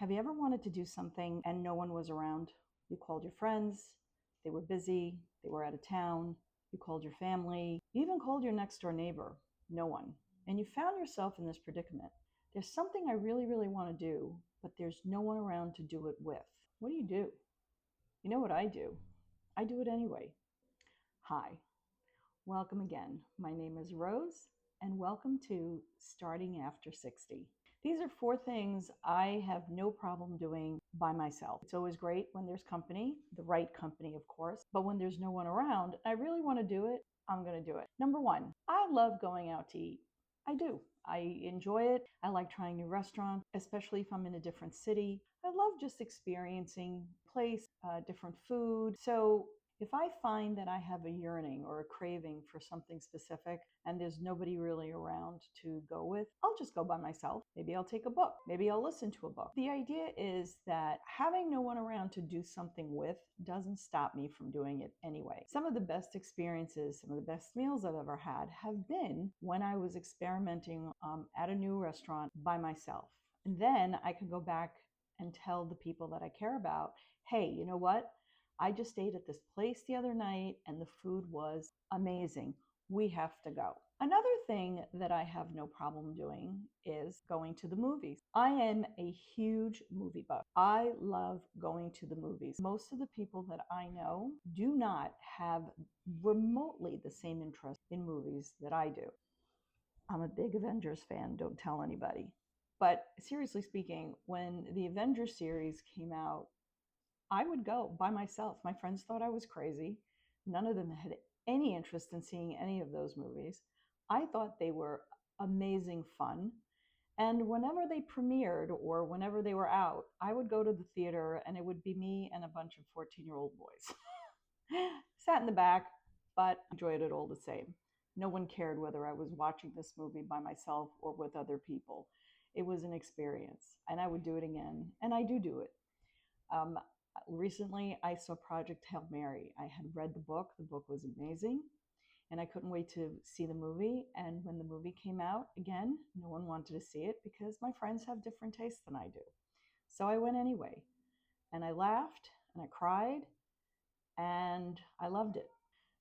Have you ever wanted to do something and no one was around? You called your friends, they were busy, they were out of town, you called your family, you even called your next door neighbor, no one. And you found yourself in this predicament. There's something I really, really want to do, but there's no one around to do it with. What do? You know what I do? I do it anyway. Hi, welcome again. My name is Rose, and welcome to Starting After 60. These are 4 things I have no problem doing by myself. It's always great when there's company, the right company, of course, but when there's no one around, I really want to do it, I'm going to do it. Number 1, I love going out to eat. I do. I enjoy it. I like trying new restaurants, especially if I'm in a different city. I love just experiencing place, different food. So if I find that I have a yearning or a craving for something specific and there's nobody really around to go with, I'll just go by myself. Maybe I'll take a book. Maybe I'll listen to a book. The idea is that having no one around to do something with doesn't stop me from doing it anyway. Some of the best experiences, some of the best meals I've ever had have been when I was experimenting at a new restaurant by myself. And then I could go back and tell the people that I care about, hey, you know what? I just ate at this place the other night and the food was amazing. We have to go. Another thing that I have no problem doing is going to the movies. I am a huge movie buff. I love going to the movies. Most of the people that I know do not have remotely the same interest in movies that I do. I'm a big Avengers fan, don't tell anybody. But seriously speaking, when the Avengers series came out, I would go by myself. My friends thought I was crazy. None of them had any interest in seeing any of those movies. I thought they were amazing fun. And whenever they premiered or whenever they were out, I would go to the theater and it would be me and a bunch of 14-year-old boys. Sat in the back, but enjoyed it all the same. No one cared whether I was watching this movie by myself or with other people. It was an experience, and I would do it again, and I do it. Um, Recently, I saw Project Hail Mary. I had read the book was amazing, and I couldn't wait to see the movie. And when the movie came out, again, no one wanted to see it because my friends have different tastes than I do. So I went anyway, and I laughed, and I cried, and I loved it.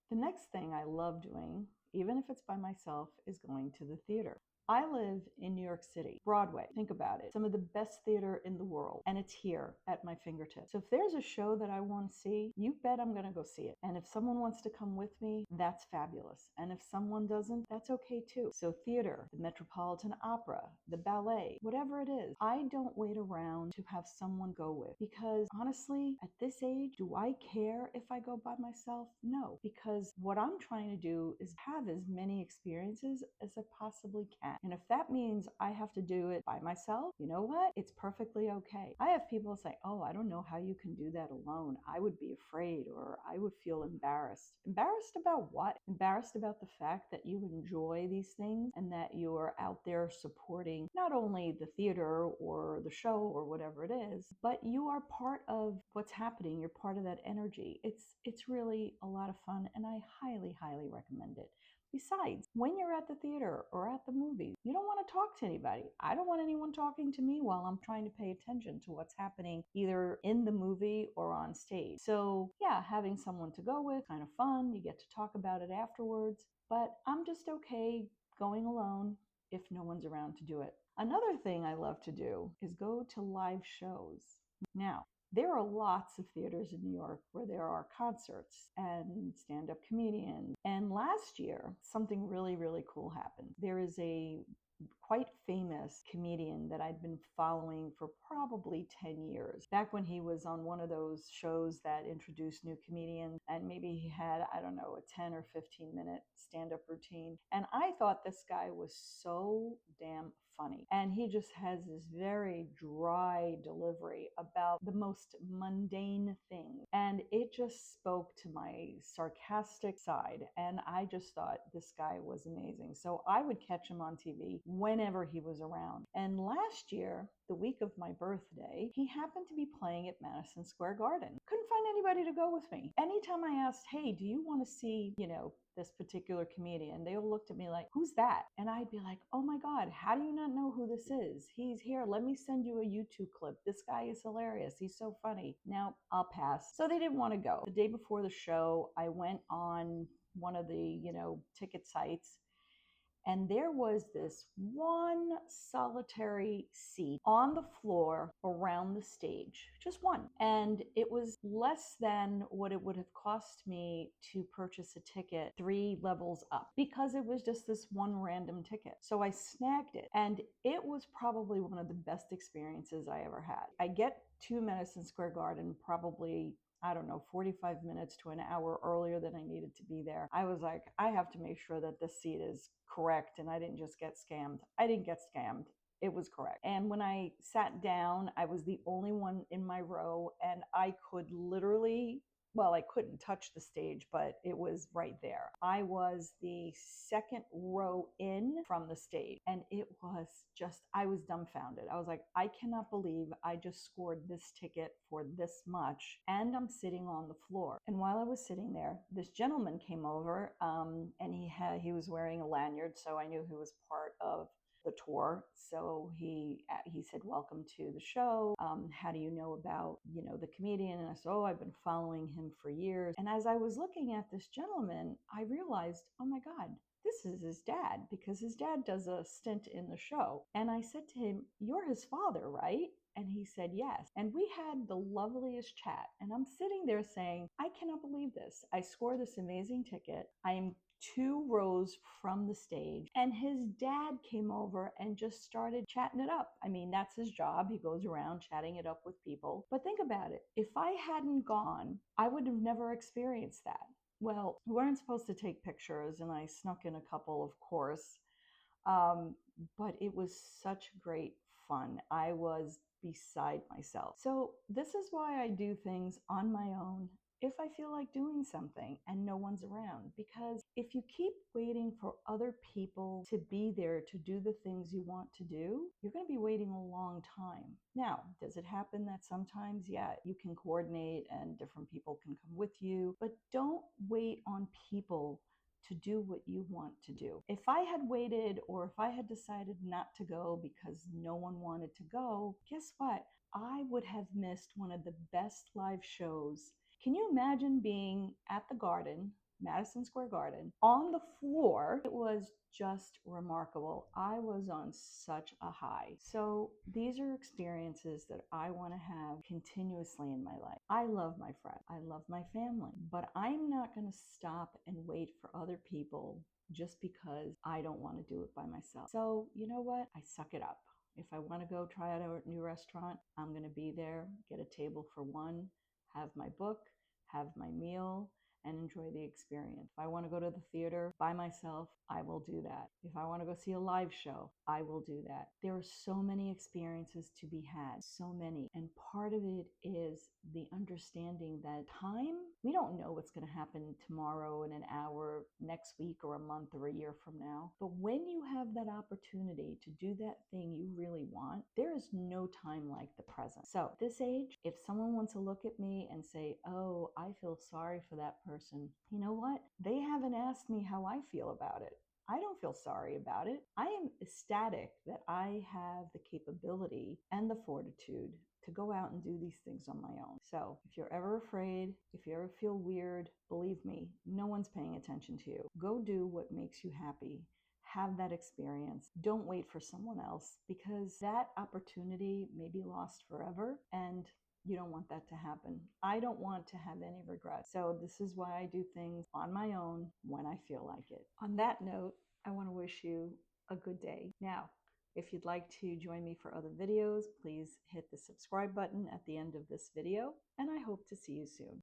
The next thing I love doing, even if it's by myself, is going to the theater. I live in New York City, Broadway. Think about it. Some of the best theater in the world, and it's here at my fingertips. So if there's a show that I want to see, you bet I'm going to go see it. And if someone wants to come with me, that's fabulous. And if someone doesn't, that's okay too. So theater, the Metropolitan Opera, the ballet, whatever it is, I don't wait around to have someone go with, because honestly, at this age, do I care if I go by myself? No, because what I'm trying to do is have as many experiences as I possibly can. And if that means I have to do it by myself, you know what? It's perfectly okay. I have people say, oh, I don't know how you can do that alone. I would be afraid, or I would feel embarrassed. Embarrassed about what? Embarrassed about the fact that you enjoy these things and that you're out there supporting not only the theater or the show or whatever it is, but you are part of what's happening. You're part of that energy. It's really a lot of fun, and I highly, highly recommend it. Besides, when you're at the theater or at the movies, you don't want to talk to anybody. I don't want anyone talking to me while I'm trying to pay attention to what's happening either in the movie or on stage. So yeah, having someone to go with, kind of fun. You get to talk about it afterwards, but I'm just okay going alone if no one's around to do it. Another thing I love to do is go to live shows. Now, there are lots of theaters in New York where there are concerts and stand-up comedians. And last year, something really, really cool happened. There is a quite famous comedian that I'd been following for probably 10 years. Back when he was on one of those shows that introduced new comedians, and maybe he had, I don't know, a 10 or 15-minute stand-up routine. And I thought this guy was so damn funny. And he just has this very dry delivery about the most mundane things. And it just spoke to my sarcastic side. And I just thought this guy was amazing. So I would catch him on TV whenever he was around. And last year, the week of my birthday, he happened to be playing at Madison Square Garden. Couldn't find anybody to go with me. Anytime I asked, hey, do you want to see, this particular comedian. They all looked at me like, who's that? And I'd be like, oh my God, how do you not know who this is? He's here. Let me send you a YouTube clip. This guy is hilarious. He's so funny. Now I'll pass. So they didn't want to go. The day before the show, I went on one of the, ticket sites, and there was this one solitary seat on the floor around the stage, just one. And it was less than what it would have cost me to purchase a ticket 3 levels up, because it was just this one random ticket. So I snagged it, and it was probably one of the best experiences I ever had. I get to Madison Square Garden probably, I don't know, 45 minutes to an hour earlier than I needed to be there. I was like, I have to make sure that this seat is correct and I didn't just get scammed. I didn't get scammed. It was correct. And when I sat down, I was the only one in my row, and I could literally, well, I couldn't touch the stage, but it was right there. I was the second row in from the stage, and it was just, I was dumbfounded. I was like, I cannot believe I just scored this ticket for this much, and I'm sitting on the floor. And while I was sitting there, this gentleman came over, and he was wearing a lanyard, so I knew he was part of the tour. So he said, welcome to the show. How do you know about, the comedian? And I said, oh, I've been following him for years. And as I was looking at this gentleman, I realized, oh my God, this is his dad, because his dad does a stint in the show. And I said to him, you're his father, right? And he said, yes. And we had the loveliest chat. And I'm sitting there saying, I cannot believe this. I scored this amazing ticket. I am 2 rows from the stage, and his dad came over and just started chatting it up. I mean, that's his job. He goes around chatting it up with people. But think about it. If I hadn't gone, I would have never experienced that. Well, we weren't supposed to take pictures, and I snuck in a couple, of course. But it was such great fun. I was beside myself. So this is why I do things on my own if I feel like doing something and no one's around. Because if you keep waiting for other people to be there to do the things you want to do, you're going to be waiting a long time. Now, does it happen that sometimes, yeah, you can coordinate and different people can come with you, but don't wait on people to do what you want to do. If I had waited, or if I had decided not to go because no one wanted to go, guess what? I would have missed one of the best live shows. Can you imagine being at the Garden, Madison Square Garden, on the floor? It was just remarkable. I was on such a high. So these are experiences that I want to have continuously in my life. I love my friends. I love my family, but I'm not going to stop and wait for other people just because I don't want to do it by myself. So you know what? I suck it up. If I want to go try out a new restaurant, I'm going to be there, get a table for one, have my book, have my meal, and enjoy the experience. If I want to go to the theater by myself, I will do that. If I want to go see a live show, I will do that. There are so many experiences to be had, so many. And part of it is the understanding that time, we don't know what's going to happen tomorrow, in an hour, next week, or a month, or a year from now. But when you have that opportunity to do that thing you really want, there is no time like the present. So at this age, if someone wants to look at me and say, oh, I feel sorry for that person, you know what? They haven't asked me how I feel about it. I don't feel sorry about it. I am ecstatic that I have the capability and the fortitude to go out and do these things on my own. So if you're ever afraid, if you ever feel weird, believe me, no one's paying attention to you. Go do what makes you happy. Have that experience. Don't wait for someone else, because that opportunity may be lost forever, and you don't want that to happen. I don't want to have any regrets. So this is why I do things on my own when I feel like it. On that note, I want to wish you a good day. Now, if you'd like to join me for other videos, please hit the subscribe button at the end of this video, and I hope to see you soon.